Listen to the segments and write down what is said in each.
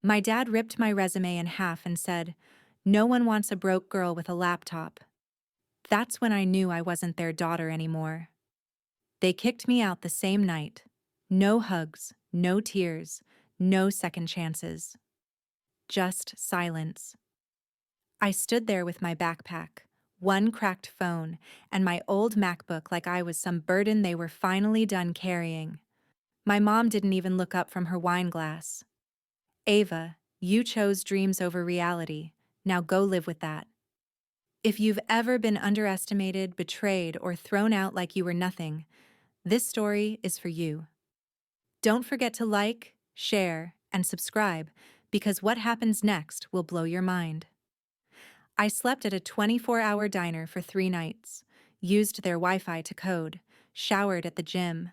My dad ripped my resume in half and said, "No one wants a broke girl with a laptop." That's when I knew I wasn't their daughter anymore. They kicked me out the same night. No hugs, no tears, no second chances. Just silence. I stood there with my backpack, one cracked phone, and my old MacBook like I was some burden they were finally done carrying. My mom didn't even look up from her wine glass. "Ava, you chose dreams over reality. Now go live with that." If you've ever been underestimated, betrayed, or thrown out like you were nothing, this story is for you. Don't forget to like, share, and subscribe, because what happens next will blow your mind. I slept at a 24-hour diner for 3 nights, used their Wi-Fi to code, showered at the gym.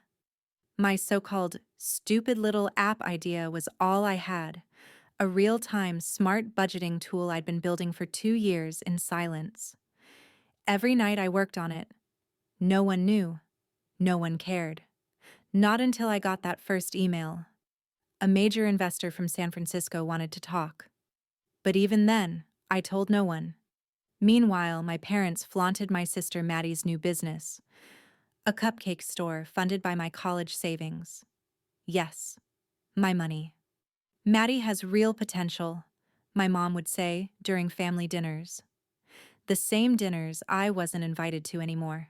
My so-called stupid little app idea was all I had, a real-time smart budgeting tool I'd been building for 2 years in silence. Every night I worked on it. No one knew. No one cared. Not until I got that first email. A major investor from San Francisco wanted to talk. But even then, I told no one. Meanwhile, my parents flaunted my sister Maddie's new business, a cupcake store funded by my college savings. Yes, my money. "Maddie has real potential," my mom would say during family dinners. The same dinners I wasn't invited to anymore.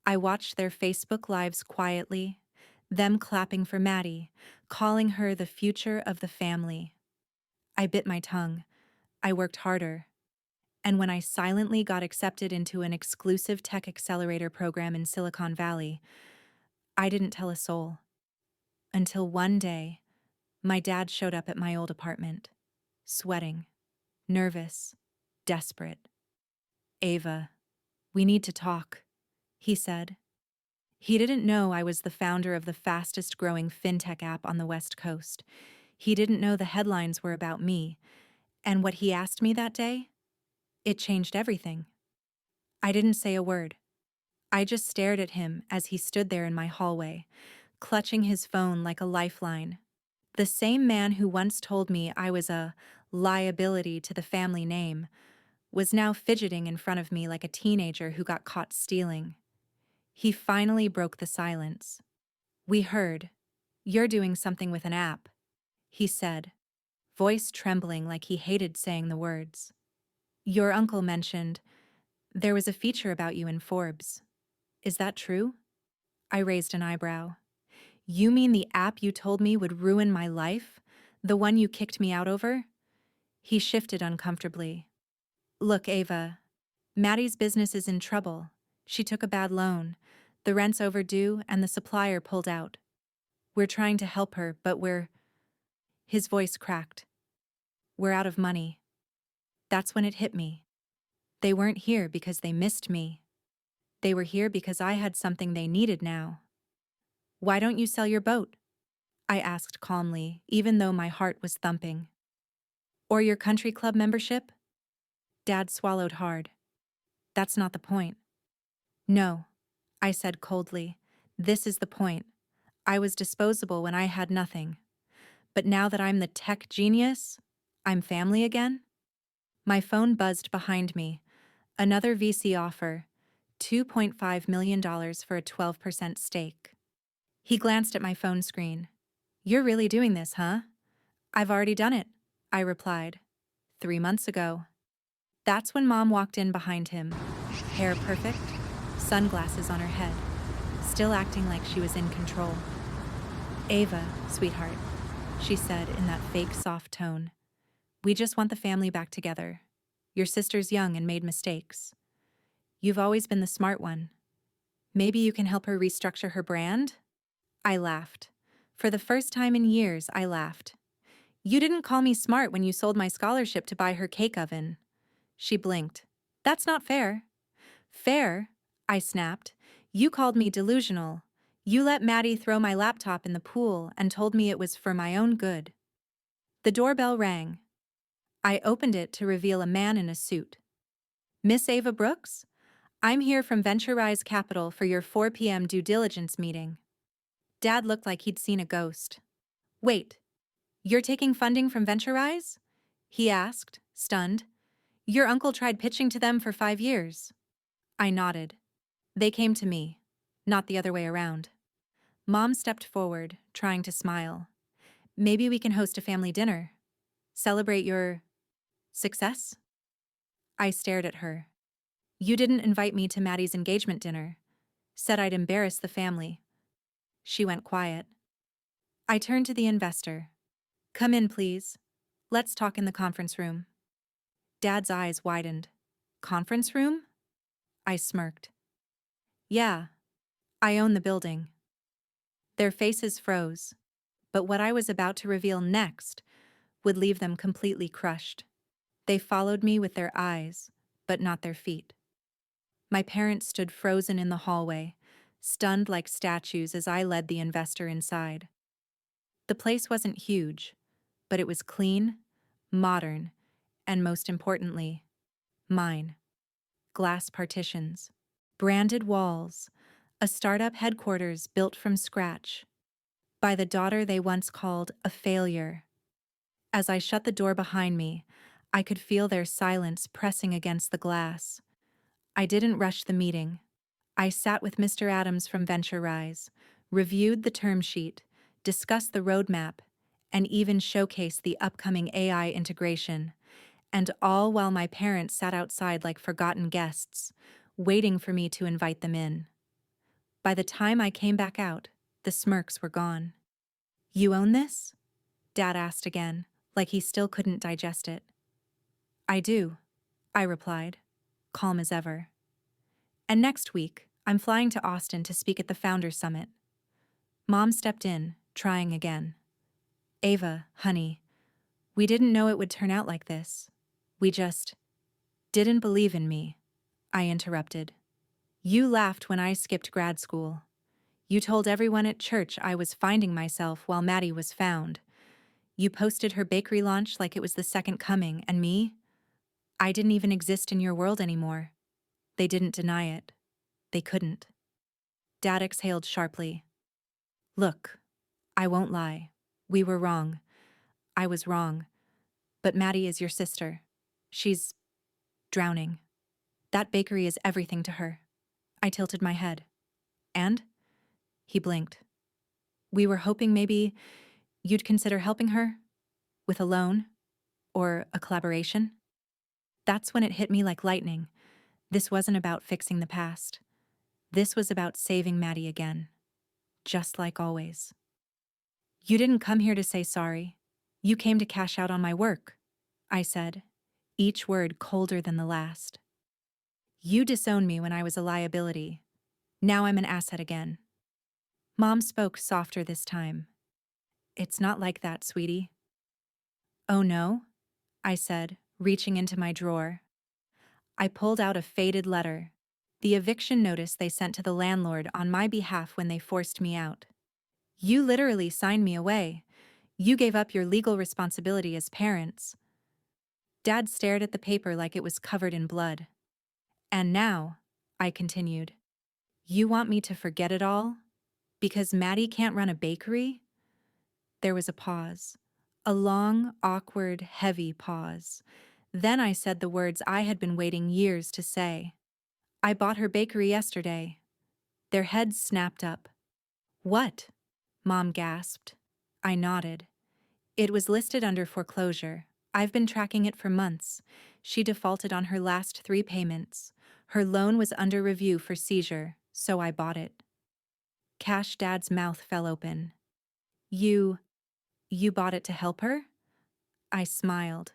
I watched their Facebook lives quietly, them clapping for Maddie, calling her the future of the family. I bit my tongue. I worked harder. And when I silently got accepted into an exclusive tech accelerator program in Silicon Valley, I didn't tell a soul. Until one day, my dad showed up at my old apartment, sweating, nervous, desperate. "Ava, we need to talk," he said. He didn't know I was the founder of the fastest growing fintech app on the West Coast. He didn't know the headlines were about me. And what he asked me that day? It changed everything. I didn't say a word. I just stared at him as he stood there in my hallway, clutching his phone like a lifeline. The same man who once told me I was a liability to the family name was now fidgeting in front of me like a teenager who got caught stealing. He finally broke the silence. "We heard. You're doing something with an app," he said, voice trembling like he hated saying the words. "Your uncle mentioned there was a feature about you in Forbes. Is that true?" I raised an eyebrow. "You mean the app you told me would ruin my life? The one you kicked me out over?" He shifted uncomfortably. "Look, Ava, Maddie's business is in trouble. She took a bad loan. The rent's overdue and the supplier pulled out. We're trying to help her, but His voice cracked. "We're out of money." That's when it hit me. They weren't here because they missed me. They were here because I had something they needed now. "Why don't you sell your boat?" I asked calmly, even though my heart was thumping. "Or your country club membership?" Dad swallowed hard. "That's not the point." "No," I said coldly. "This is the point. I was disposable when I had nothing. But now that I'm the tech genius, I'm family again?" My phone buzzed behind me. Another VC offer, $2.5 million for a 12% stake. He glanced at my phone screen. "You're really doing this, huh?" "I've already done it," I replied. 3 months ago. That's when Mom walked in behind him. Hair perfect, sunglasses on her head, still acting like she was in control. "Ava, sweetheart," she said in that fake soft tone. "We just want the family back together. Your sister's young and made mistakes. You've always been the smart one. Maybe you can help her restructure her brand?" I laughed. For the first time in years, I laughed. "You didn't call me smart when you sold my scholarship to buy her cake oven." She blinked. "That's not fair." "Fair?" I snapped. "You called me delusional. You let Maddie throw my laptop in the pool and told me it was for my own good." The doorbell rang. I opened it to reveal a man in a suit. "Miss Ava Brooks? I'm here from Venture Rise Capital for your 4 p.m. due diligence meeting." Dad looked like he'd seen a ghost. "Wait, You're taking funding from VentureRise? He asked, stunned. Your uncle tried pitching to them for 5 years. I nodded. They came to me, not the other way around. Mom stepped forward, trying to smile. Maybe we can host a family dinner. Celebrate your success? I stared at her. You didn't invite me to Maddie's engagement dinner. Said I'd embarrass the family. She went quiet. I turned to the investor. Come in, please. Let's talk in the conference room. Dad's eyes widened. Conference room? I smirked. Yeah, I own the building. Their faces froze, but what I was about to reveal next would leave them completely crushed. They followed me with their eyes, but not their feet. My parents stood frozen in the hallway, stunned like statues as I led the investor inside. The place wasn't huge, but it was clean, modern, and most importantly, mine. Glass partitions, branded walls, a startup headquarters built from scratch by the daughter they once called a failure. As I shut the door behind me, I could feel their silence pressing against the glass. I didn't rush the meeting. I sat with Mr. Adams from VentureRise, reviewed the term sheet, discussed the roadmap, and even showcased the upcoming AI integration, and all while my parents sat outside like forgotten guests, waiting for me to invite them in. By the time I came back out, the smirks were gone. You own this? Dad asked again, like he still couldn't digest it. I do, I replied, calm as ever. And next week, I'm flying to Austin to speak at the Founders Summit. Mom stepped in, trying again. Ava, honey, we didn't know it would turn out like this. We just didn't believe in me, I interrupted. You laughed when I skipped grad school. You told everyone at church I was finding myself while Maddie was found. You posted her bakery launch like it was the second coming, and me? I didn't even exist in your world anymore. They didn't deny it. They couldn't. Dad exhaled sharply. Look, I won't lie. We were wrong. I was wrong. But Maddie is your sister. She's drowning. That bakery is everything to her. I tilted my head. And? He blinked. We were hoping maybe you'd consider helping her? With a loan? Or a collaboration? That's when it hit me like lightning. This wasn't about fixing the past. This was about saving Maddie again. Just like always. You didn't come here to say sorry. You came to cash out on my work, I said, each word colder than the last. You disowned me when I was a liability. Now I'm an asset again. Mom spoke softer this time. It's not like that, sweetie. Oh no? I said, reaching into my drawer. I pulled out a faded letter, the eviction notice they sent to the landlord on my behalf when they forced me out. You literally signed me away. You gave up your legal responsibility as parents. Dad stared at the paper like it was covered in blood. And now, I continued, you want me to forget it all? Because Maddie can't run a bakery? There was a pause. A long, awkward, heavy pause. Then I said the words I had been waiting years to say. I bought her bakery yesterday. Their heads snapped up. What? Mom gasped. I nodded. It was listed under foreclosure. I've been tracking it for months. She defaulted on her last 3 payments. Her loan was under review for seizure, so I bought it. Cash Dad's mouth fell open. You bought it to help her? I smiled.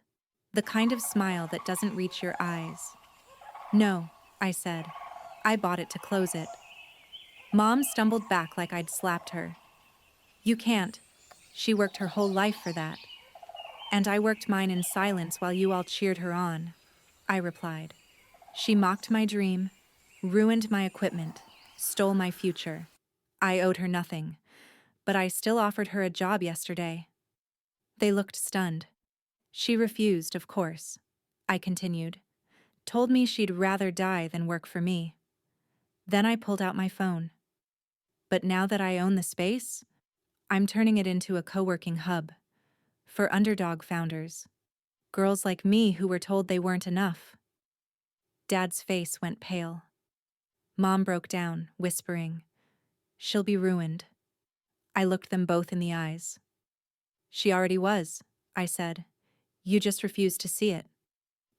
The kind of smile that doesn't reach your eyes. No, I said. I bought it to close it. Mom stumbled back like I'd slapped her. You can't. She worked her whole life for that. And I worked mine in silence while you all cheered her on, I replied. She mocked my dream, ruined my equipment, stole my future. I owed her nothing, but I still offered her a job yesterday. They looked stunned. She refused, of course, I continued. Told me she'd rather die than work for me. Then I pulled out my phone. But now that I own the space, I'm turning it into a co-working hub. For underdog founders. Girls like me who were told they weren't enough. Dad's face went pale. Mom broke down, whispering, "She'll be ruined." I looked them both in the eyes. "She already was," I said. "You just refused to see it.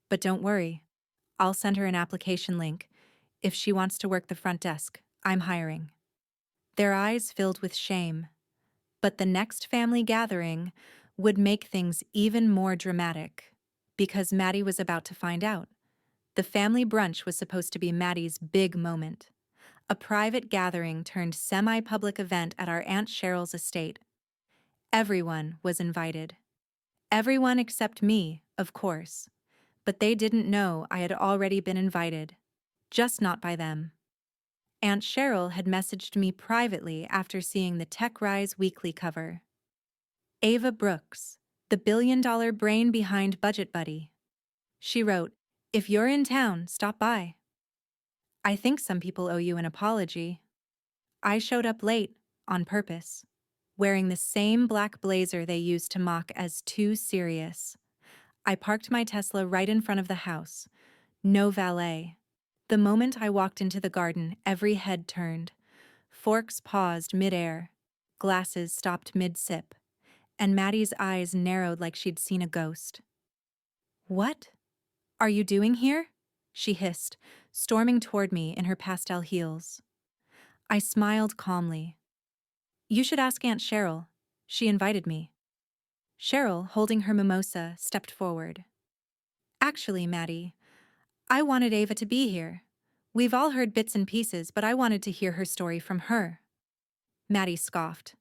But don't worry. I'll send her an application link. If she wants to work the front desk, I'm hiring." Their eyes filled with shame. But the next family gathering would make things even more dramatic, because Maddie was about to find out. The family brunch was supposed to be Maddie's big moment. A private gathering turned semi-public event at our Aunt Cheryl's estate. Everyone was invited. Everyone except me, of course. But they didn't know I had already been invited. Just not by them. Aunt Cheryl had messaged me privately after seeing the Tech Rise weekly cover. Ava Brooks, the billion-dollar brain behind Budget Buddy. She wrote, "If you're in town, stop by. I think some people owe you an apology." I showed up late, on purpose, wearing the same black blazer they used to mock as too serious. I parked my Tesla right in front of the house. No valet. The moment I walked into the garden, every head turned. Forks paused mid-air. Glasses stopped mid-sip. And Maddie's eyes narrowed like she'd seen a ghost. "What are you doing here?" she hissed, storming toward me in her pastel heels. I smiled calmly. "You should ask Aunt Cheryl. She invited me." Cheryl, holding her mimosa, stepped forward. "Actually, Maddie, I wanted Ava to be here. We've all heard bits and pieces, but I wanted to hear her story from her." Maddie scoffed.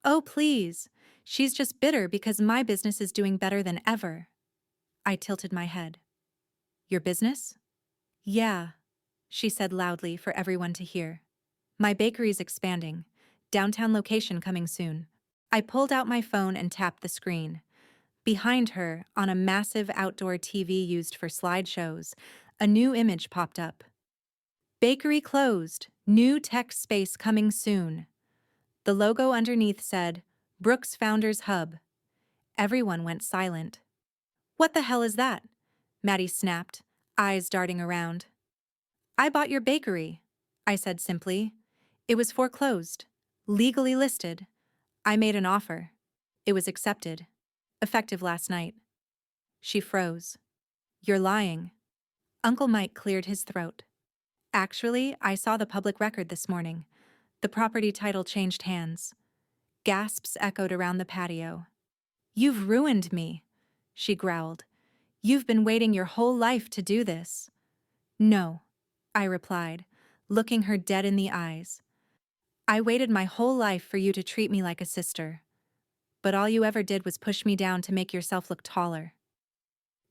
"Oh, please. She's just bitter because my business is doing better than ever." I tilted my head. "Your business?" "Yeah," she said loudly for everyone to hear. "My bakery's expanding. Downtown location coming soon." I pulled out my phone and tapped the screen. Behind her, on a massive outdoor TV used for slideshows, a new image popped up. "Bakery closed. New tech space coming soon." The logo underneath said, "Brooks Founders Hub." Everyone went silent. "What the hell is that?" Maddie snapped, eyes darting around. "I bought your bakery," I said simply. "It was foreclosed. Legally listed. I made an offer. It was accepted. Effective last night." She froze. "You're lying." Uncle Mike cleared his throat. "Actually, I saw the public record this morning. The property title changed hands." Gasps echoed around the patio. "You've ruined me," she growled. "You've been waiting your whole life to do this." "No," I replied, looking her dead in the eyes. "I waited my whole life for you to treat me like a sister. But all you ever did was push me down to make yourself look taller."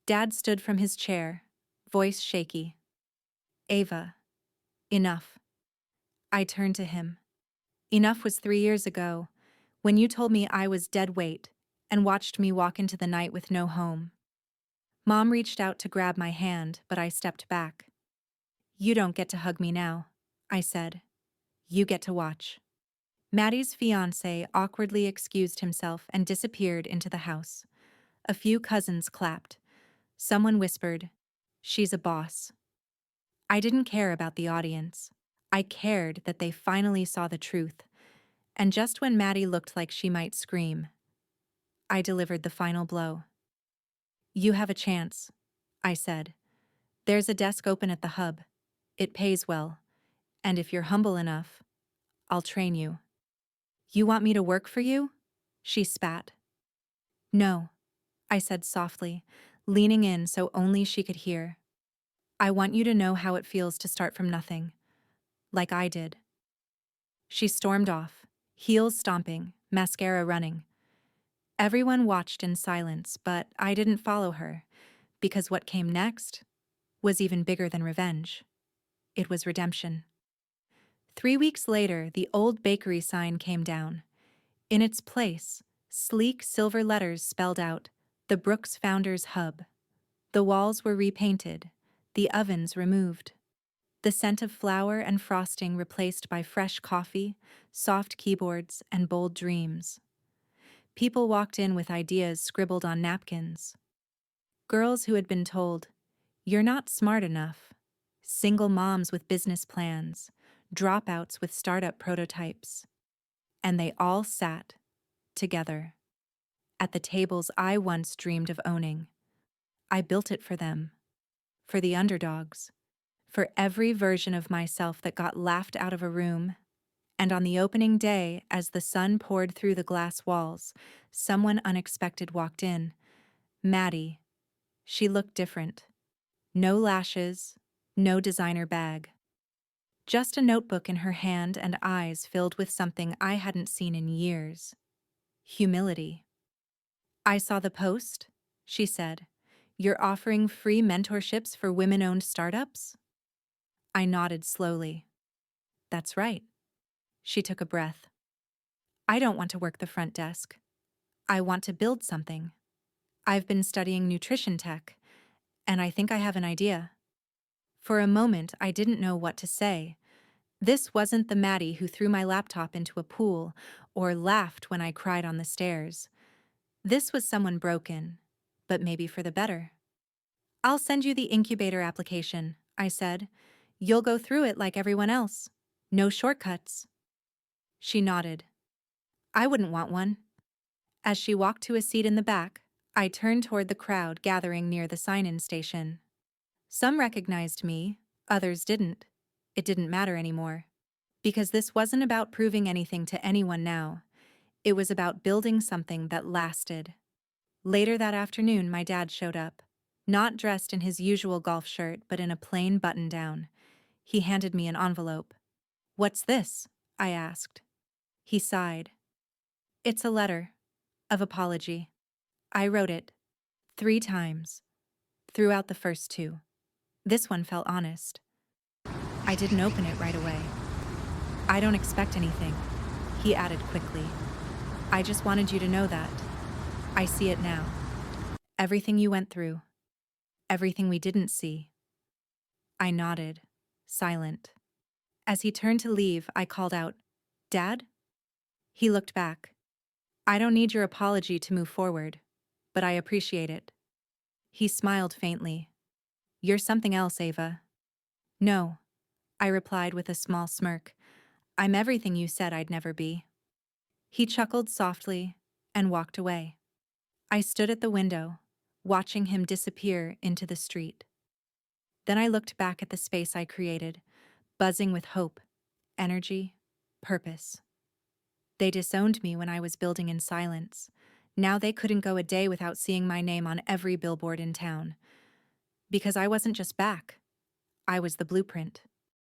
Dad stood from his chair, voice shaky. "Ava, enough." I turned to him. "Enough was 3 years ago, when you told me I was dead weight and watched me walk into the night with no home." Mom reached out to grab my hand, but I stepped back. "You don't get to hug me now," I said. "You get to watch." Maddie's fiancé awkwardly excused himself and disappeared into the house. A few cousins clapped. Someone whispered, "She's a boss." I didn't care about the audience. I cared that they finally saw the truth. And just when Maddie looked like she might scream, I delivered the final blow. "You have a chance," I said. "There's a desk open at the hub. It pays well. And if you're humble enough, I'll train you." "You want me to work for you?" She spat. "No," I said softly, leaning in so only she could hear. "I want you to know how it feels to start from nothing, like I did." She stormed off, heels stomping, mascara running. Everyone watched in silence, but I didn't follow her, because what came next was even bigger than revenge. It was redemption. 3 weeks later, the old bakery sign came down. In its place, sleek silver letters spelled out, "The Brooks Founders Hub." The walls were repainted, the ovens removed. The scent of flour and frosting replaced by fresh coffee, soft keyboards, and bold dreams. People walked in with ideas scribbled on napkins. Girls who had been told, "You're not smart enough." Single moms with business plans. Dropouts with startup prototypes. And they all sat, together, at the tables I once dreamed of owning. I built it for them. For the underdogs. For every version of myself that got laughed out of a room. And on the opening day, as the sun poured through the glass walls, someone unexpected walked in. Maddie. She looked different. No lashes, no designer bag. Just a notebook in her hand and eyes filled with something I hadn't seen in years. Humility. "I saw the post," she said. "You're offering free mentorships for women-owned startups?" I nodded slowly. "That's right." She took a breath. "I don't want to work the front desk. I want to build something. I've been studying nutrition tech, and I think I have an idea." For a moment, I didn't know what to say. This wasn't the Maddie who threw my laptop into a pool or laughed when I cried on the stairs. This was someone broken, but maybe for the better. "I'll send you the incubator application," I said. "You'll go through it like everyone else. No shortcuts." She nodded. "I wouldn't want one." As she walked to a seat in the back, I turned toward the crowd gathering near the sign-in station. Some recognized me, others didn't. It didn't matter anymore. Because this wasn't about proving anything to anyone now. It was about building something that lasted. Later that afternoon, my dad showed up. Not dressed in his usual golf shirt, but in a plain button-down. He handed me an envelope. "What's this?" I asked. He sighed. "It's a letter of apology. I wrote it 3 times, throughout the first 2. This one felt honest. I didn't open it right away. I don't expect anything," he added quickly. "I just wanted you to know that. I see it now. Everything you went through. Everything we didn't see." I nodded, silent. As he turned to leave, I called out, "Dad?" He looked back. "I don't need your apology to move forward, but I appreciate it." He smiled faintly. "You're something else, Ava." "No," I replied with a small smirk. "I'm everything you said I'd never be." He chuckled softly and walked away. I stood at the window, watching him disappear into the street. Then I looked back at the space I created, buzzing with hope, energy, purpose. They disowned me when I was building in silence. Now they couldn't go a day without seeing my name on every billboard in town. Because I wasn't just back. I was the blueprint.